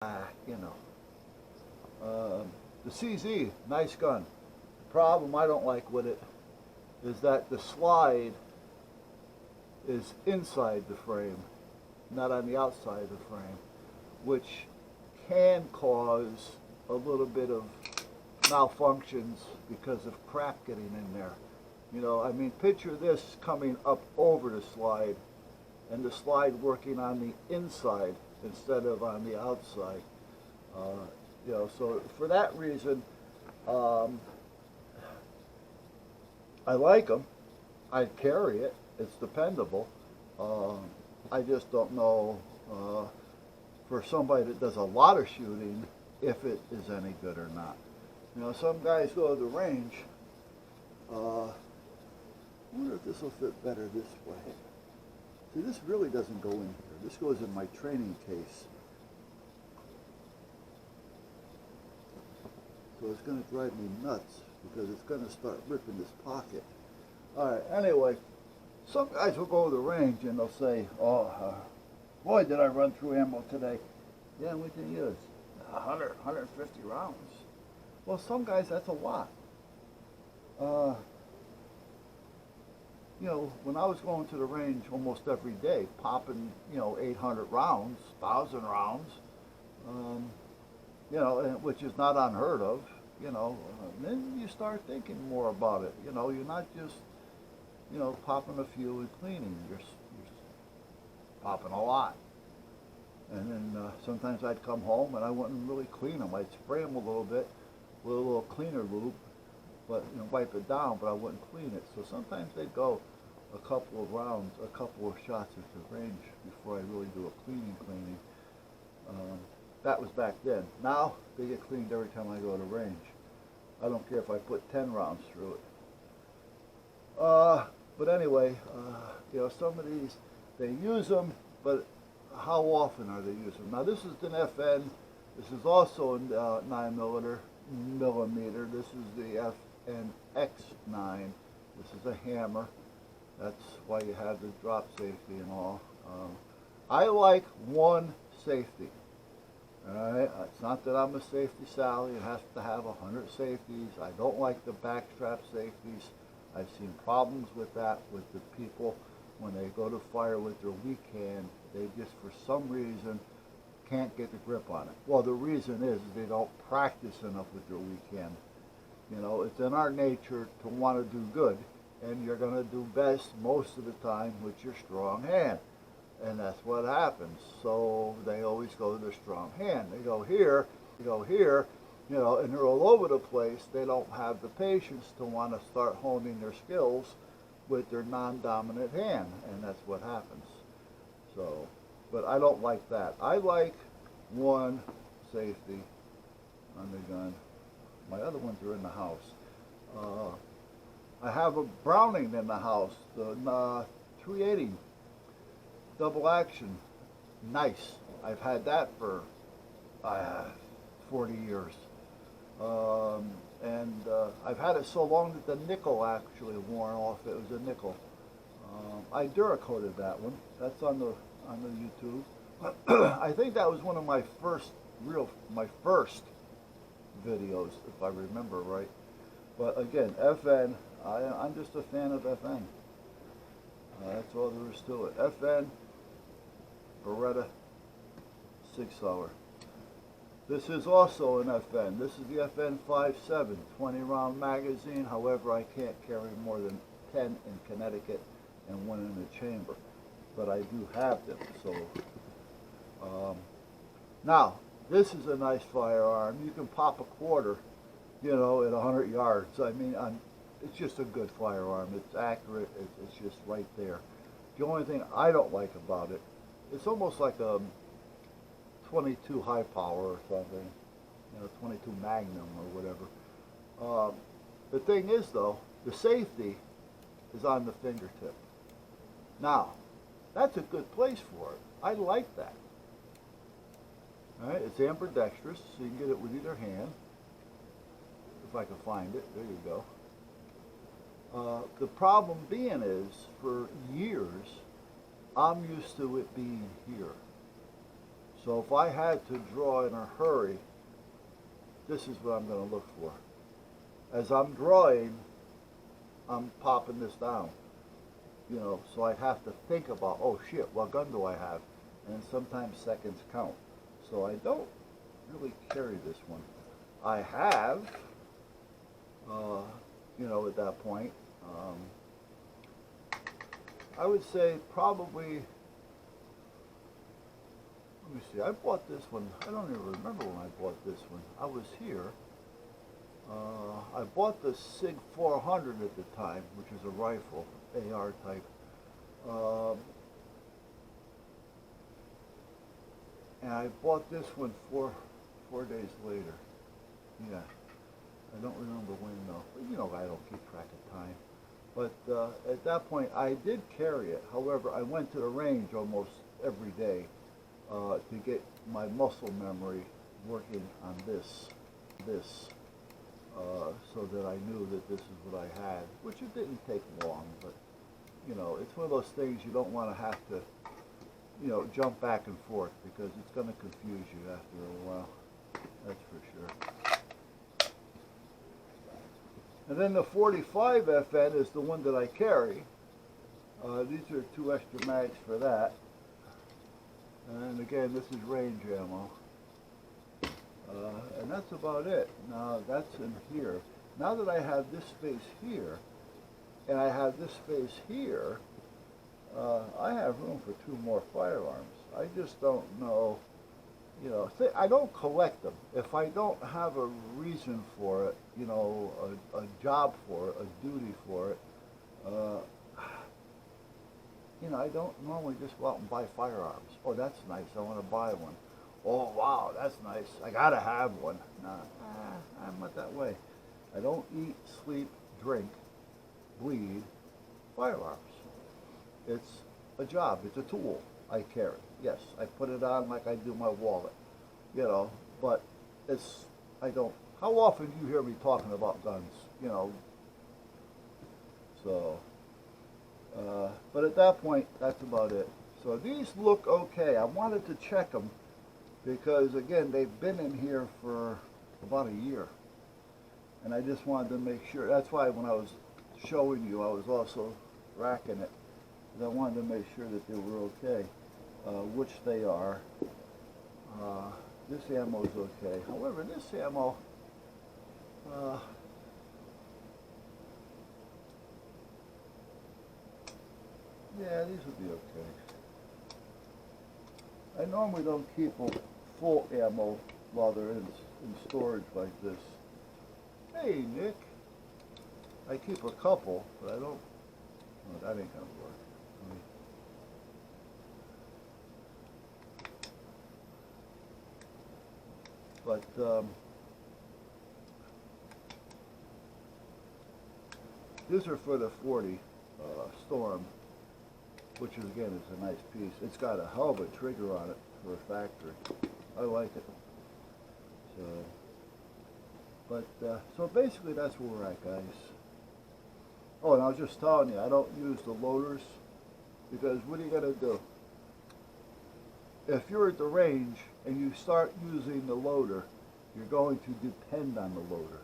You know, the CZ, nice gun. The problem I don't like with it is that the slide is inside the frame, not on the outside of the frame, which can cause a little bit of malfunctions because of crap getting in there. You know, I mean, picture this coming up over the slide and the slide working on the inside instead of on the outside. You know, so for that reason, I like them. I carry it. It's dependable. I just don't know for somebody that does a lot of shooting if it is any good or not. You know, some guys go to the range. I wonder if this will fit better this way. See, this really doesn't go in here. This goes in my training case. So it's going to drive me nuts because it's going to start ripping this pocket. All right, anyway, some guys will go to the range and they'll say, oh, boy, did I run through ammo today. Yeah, we can use 100, 150 rounds. Well, some guys, that's a lot. You know, when I was going to the range almost every day, popping, 800 rounds, 1,000 rounds, which is not unheard of, then you start thinking more about it. You're not just, popping a few and cleaning. You're popping a lot. And then sometimes I'd come home and I wouldn't really clean them. I'd spray them a little bit with a little cleaner lube, but wipe it down, but I wouldn't clean it. So sometimes they'd go a couple of rounds, a couple of shots into range before I really do a cleaning. That was back then. Now they get cleaned every time I go to range. I don't care if I put 10 rounds through it. But anyway, some of these, they use them, but how often are they using them? Now this is an FN. This is also a 9 millimeter. This is the FNX9. This is a hammer. That's why you have the drop safety and all. I like one safety. Alright, it's not that I'm a safety Sally. It has to have 100 safeties. I don't like the backstrap safeties. I've seen problems with that with the people when they go to fire with their weak hand. They just, for some reason, can't get the grip on it. Well, the reason is they don't practice enough with their weak hand. It's in our nature to want to do good, and you're going to do best most of the time with your strong hand. And that's what happens. So they always go to their strong hand. They go here, and they're all over the place. They don't have the patience to want to start honing their skills with their non-dominant hand, and that's what happens. So, but I don't like that. I like one safety on the gun. My other ones are in the house. I have a Browning in the house, the 380 double action. Nice. I've had that for 40 years. I've had it so long that the nickel actually worn off. It was a nickel. I Duracoated that one. That's on the YouTube. I think that was one of my first videos, if I remember right. But again, FN, I'm just a fan of FN. That's all there is to it. FN, Beretta, 6 hour. This is also an FN. This is the FN57, 20 round magazine. However, I can't carry more than 10 in Connecticut and 1 in the chamber. But I do have them. So now, this is a nice firearm. You can pop a quarter, at 100 yards. I mean, it's just a good firearm. It's accurate. It's just right there. The only thing I don't like about it, it's almost like a 22 high power or something, 22 Magnum or whatever. The thing is, though, the safety is on the fingertip. Now, that's a good place for it. I like that. All right, it's ambidextrous, so you can get it with either hand. If I can find it, there you go. The problem being is, for years, I'm used to it being here. So if I had to draw in a hurry, this is what I'm going to look for. As I'm drawing, I'm popping this down. So I'd have to think about, oh shit, what gun do I have? And sometimes seconds count. So I don't really carry this one. I have, at that point, I would say probably, let me see, I bought this one, I don't even remember when I bought this one. I was here. I bought the SIG 400 at the time, which is a rifle, AR type. And I bought this one four days later. Yeah, I don't remember when though. But I don't keep track of time. But at that point, I did carry it. However, I went to the range almost every day to get my muscle memory working on this. So that I knew that this is what I had, which it didn't take long, but it's one of those things you don't want to have to, jump back and forth because it's going to confuse you after a while. That's for sure. And then the 45 FN is the one that I carry. These are 2 extra mags for that. And again, this is range ammo. And that's about it. Now that's in here. Now that I have this space here, and I have this space here, I have room for 2 more firearms. I just don't know, I don't collect them. If I don't have a reason for it, a job for it, a duty for it, I don't normally just go out and buy firearms. Oh, that's nice, I want to buy one. Oh, wow, that's nice. I gotta have one. Nah, I'm not that way. I don't eat, sleep, drink, bleed firearms. It's a job. It's a tool I carry. Yes, I put it on like I do my wallet. But how often do you hear me talking about guns? So, but at that point, that's about it. So these look okay. I wanted to check them because, again, they've been in here for about a year. And I just wanted to make sure. That's why when I was showing you, I was also racking it. Because I wanted to make sure that they were okay, which they are. This ammo is okay. However, this ammo, yeah, these would be okay. I normally don't keep a full ammo while they're in storage like this. Hey, Nick. I keep a couple, but I don't. Well, that ain't gonna work. But these are for the 40 Storm, which is, again, is a nice piece. It's got a hell of a trigger on it for a factory. I like it. So basically that's where we're at, guys. Oh, and I was just telling you, I don't use the loaders because what are you gonna do? If you're at the range and you start using the loader, you're going to depend on the loader.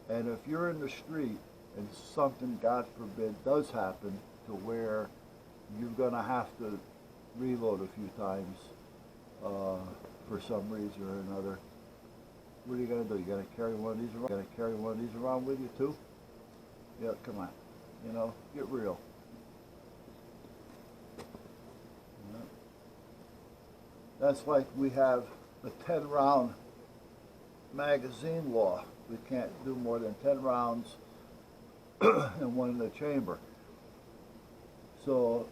And if you're in the street and something, God forbid, does happen to where you're gonna have to reload a few times for some reason or another, what are you gonna do? You gotta carry one of these around. You gotta carry one of these around with you too? Yeah, come on. Get real. Yeah. That's like we have a 10-round magazine law. We can't do more than 10 rounds in one in the chamber. So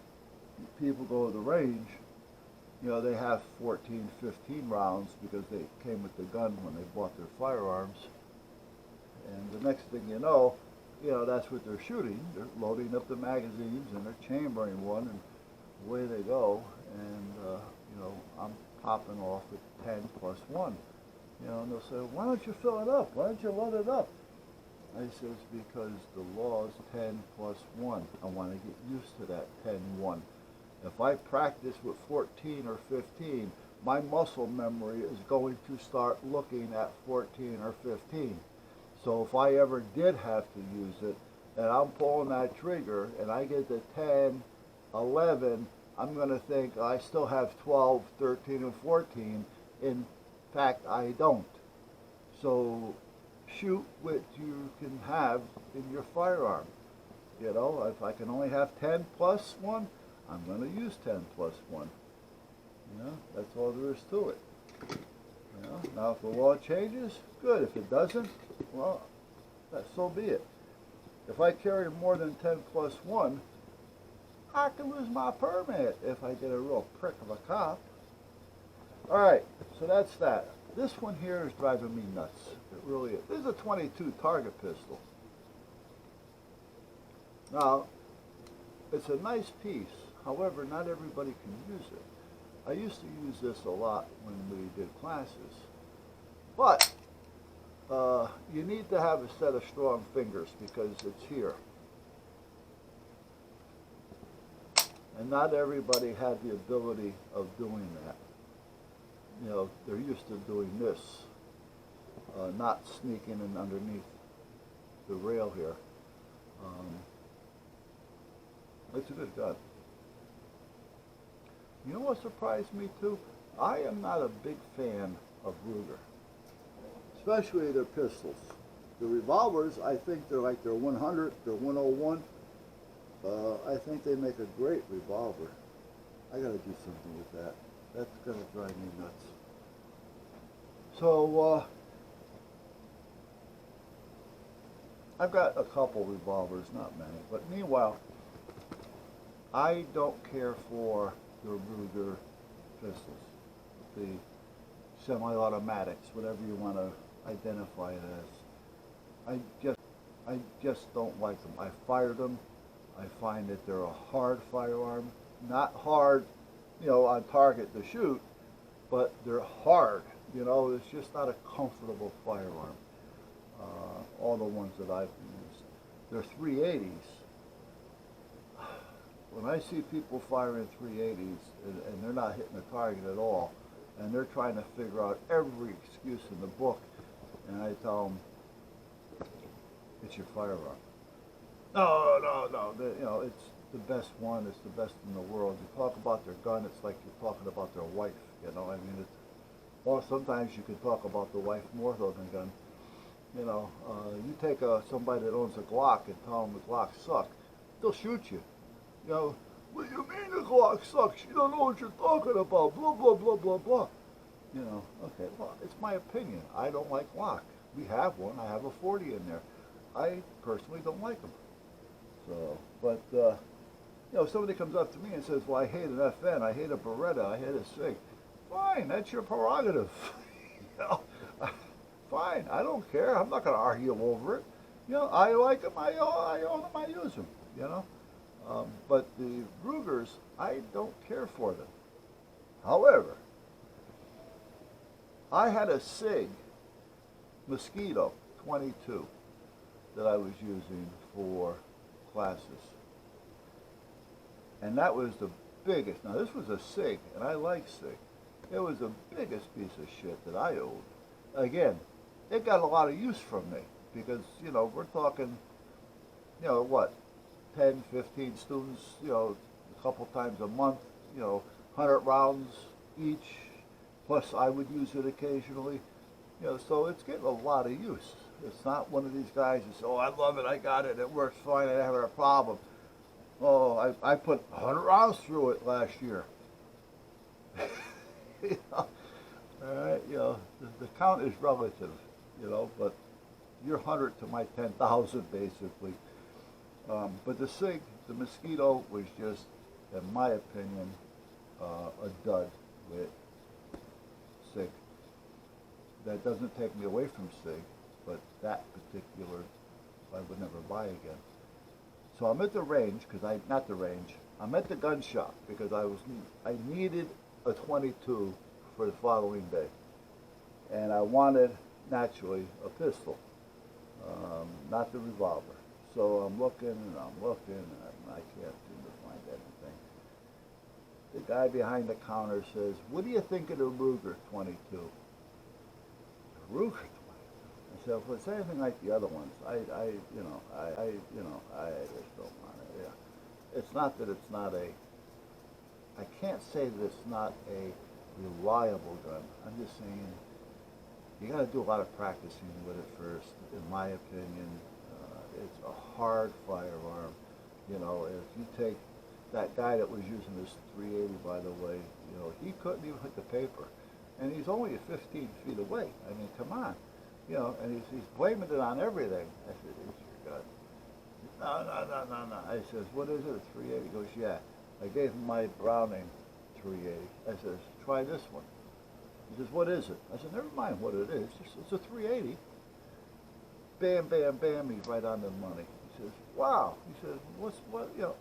people go to the range, they have 14, 15 rounds because they came with the gun when they bought their firearms. And the next thing you know, that's what they're shooting. They're loading up the magazines and they're chambering one, and away they go. And, I'm popping off at 10 plus 1. And they'll say, why don't you fill it up? Why don't you load it up? I says, because the law is 10 plus 1. I want to get used to that 10-1. If I practice with 14 or 15, my muscle memory is going to start looking at 14 or 15. So if I ever did have to use it, and I'm pulling that trigger, and I get to 10, 11, I'm going to think I still have 12, 13, and 14. In fact, I don't. So shoot what you can have in your firearm. You know, if I can only have 10 plus 1, I'm going to use 10 plus 1. You know, that's all there is to it. You know, now if the law changes, good. If it doesn't, well, so be it. If I carry more than 10 plus 1, I can lose my permit if I get a real prick of a cop. All right, so that's that. This one here is driving me nuts. It really is. This is a 22 target pistol. Now, it's a nice piece. However, not everybody can use it. I used to use this a lot when we did classes. But you need to have a set of strong fingers because it's here. And not everybody had the ability of doing that. You know, they're used to doing this, not sneaking in underneath the rail here. It's a good gun. You know what surprised me too? I am not a big fan of Ruger, especially their pistols. The revolvers, I think they're like their 100, their 101. I think they make a great revolver. I gotta do something with that. That's gonna drive me nuts. So, I've got a couple revolvers, not many, but meanwhile, I don't care for the Ruger pistols, the semi-automatics, whatever you want to identify it as. I just don't like them. I fired them. I find that they're a hard firearm, not hard, you know, on target to shoot, but they're hard. You know, it's just not a comfortable firearm. All the ones that I've used, they're 380s. When I see people firing 380s and they're not hitting the target at all, and they're trying to figure out every excuse in the book, and I tell them, it's your firearm. No, you know, it's the best one, it's the best in the world. You talk about their gun, it's like you're talking about their wife, you know, I mean, or sometimes you can talk about the wife more than the gun. You know, you take somebody that owns a Glock and tell them the Glock sucks, they'll shoot you. You know, what do you mean the Glock sucks? You don't know what you're talking about, blah, blah, blah, blah, blah. You know, okay, well, it's my opinion. I don't like Glock. We have one. I have a 40 in there. I personally don't like them. So, but, you know, if somebody comes up to me and says, well, I hate an FN, I hate a Beretta, I hate a SIG. Fine, that's your prerogative. You know, fine, I don't care. I'm not going to argue over it. You know, I like them, I own them, I use them, you know. But the Rugers, I don't care for them. However, I had a SIG Mosquito 22 that I was using for classes. And that was the biggest. Now this was a SIG, and I like SIG. It was the biggest piece of shit that I owned. Again, it got a lot of use from me because, you know, we're talking, you know, what, 10, 15 students, you know, a couple times a month, you know, 100 rounds each, plus I would use it occasionally, you know, so it's getting a lot of use. It's not one of these guys who say, oh, I love it, I got it, it works fine, I never had a problem. Oh, I put 100 rounds through it last year. You know, all right, you know, the count is relative, you know, but your 100 to my 10,000 basically. But the SIG, the Mosquito, was just, in my opinion, a dud with SIG. That doesn't take me away from SIG, but that particular I would never buy again. So I'm at the range, I'm at the gun shop because I needed a 22 for the following day. And I wanted, naturally, a pistol, not the revolver. So I'm looking and I can't seem to find anything. the guy behind the counter says, "What do you think of the Ruger 22?" The Ruger 22. I said, "If it's anything like the other ones, I just don't want it." Yeah. It's not that it's not a. I can't say that it's not a reliable gun. I'm just saying you got to do a lot of practicing with it first. In my opinion, it's a hard firearm. You know, if you take that guy that was using this 380, by the way, you know, he couldn't even hit the paper, and he's only 15 feet away. I mean, come on, you know, and he's blaming it on everything. I said, "It's your gun." No. I says, "What is it? A 380?" He goes, "Yeah." I gave him my Browning 380. I says, "Try this one." He says, "What is it?" I said, "Never mind what it is. It's a 380. Bam, bam, bam. He's right on the money. He says, "Wow." He says, what, you know,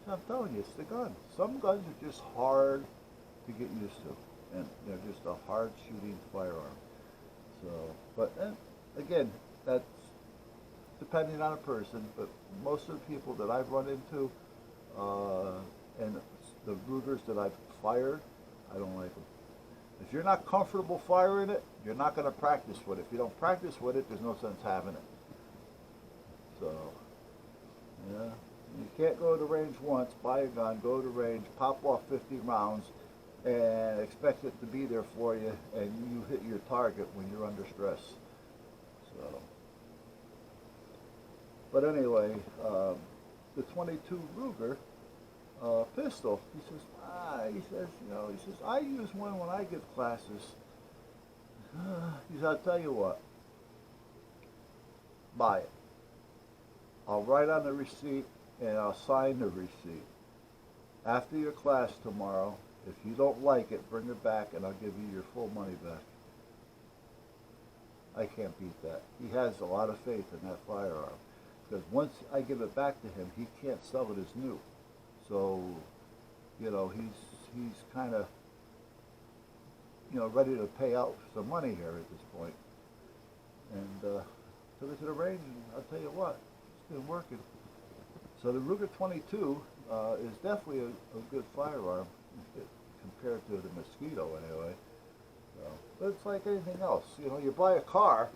I'm telling you, it's the gun. Some guns are just hard to get used to. And, you know, just a hard shooting firearm. So, but then, again, that's depending on a person. But most of the people that I've run into, and the Rugers that I've fired, I don't like them. If you're not comfortable firing it, you're not going to practice with it. If you don't practice with it, there's no sense having it. So, yeah, you can't go to the range once, buy a gun, go to the range, pop off 50 rounds, and expect it to be there for you, and you hit your target when you're under stress. So, but anyway, the 22 Ruger pistol. He says, I use one when I give classes. He says, "I'll tell you what, buy it. I'll write on the receipt and I'll sign the receipt. After your class tomorrow, if you don't like it, bring it back and I'll give you your full money back." I can't beat that. He has a lot of faith in that firearm. Because once I give it back to him, he can't sell it as new. So, you know, he's kind of, you know, ready to pay out some money here at this point. And took it to the range, and I'll tell you what, it's been working. So the Ruger 22 is definitely a good firearm compared to the Mosquito anyway. So, but it's like anything else. You know, you buy a car,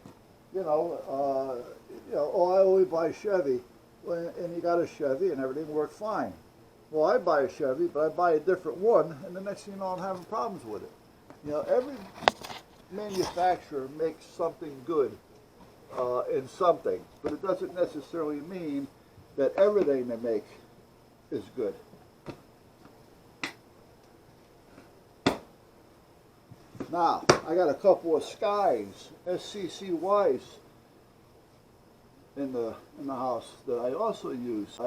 oh, I only buy Chevy, and you got a Chevy and everything worked fine. Well, I buy a Chevy, but I buy a different one, and the next thing you know, I'm having problems with it. You know, every manufacturer makes something good in something, but it doesn't necessarily mean that everything they make is good. Now, I got a couple of Skies, SCCYs, in the house that I also use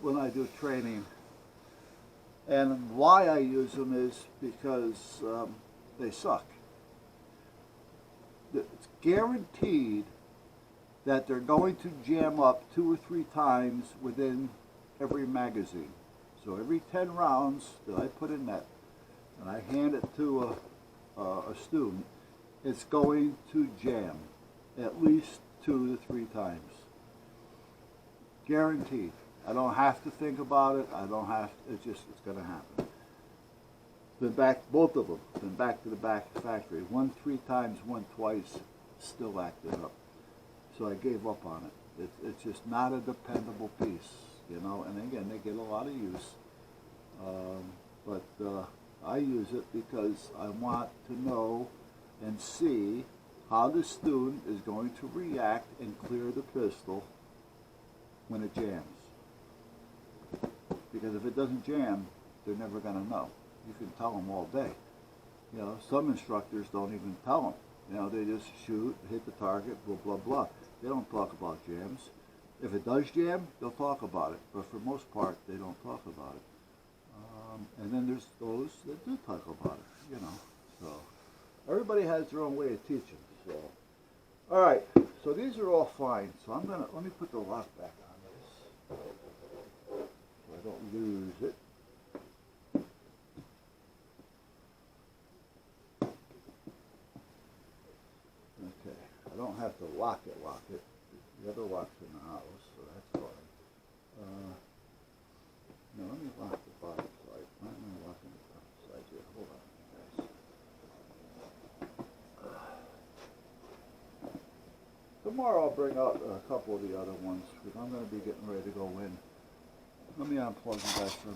when I do training. And why I use them is because they suck. It's guaranteed that they're going to jam up 2 or 3 times within every magazine. So every 10 rounds that I put in that, and I hand it to a student, it's going to jam at least 2 to 3 times. Guaranteed. I don't have to think about it. I don't have to, it's going to happen. Been back, both of them, been back to the back factory. One 3 times, one twice, still acted up. So I gave up on it. It's just not a dependable piece, you know. And again, they get a lot of use. But I use it because I want to know and see how the student is going to react and clear the pistol when it jams. Because if it doesn't jam, they're never going to know. You can tell them all day. You know, some instructors don't even tell them. You know, they just shoot, hit the target, blah, blah, blah. They don't talk about jams. If it does jam, they'll talk about it. But for the most part, they don't talk about it. And then there's those that do talk about it, you know. So everybody has their own way of teaching. So, all right. So these are all fine. So let me put the lock back on this so I don't lose it. Okay. I don't have to lock it. The other lock's in the house, so that's fine. Now let me lock the bottom side Tomorrow I'll bring out a couple of the other ones because I'm going to be getting ready to go in. Let me unplug you guys for a minute.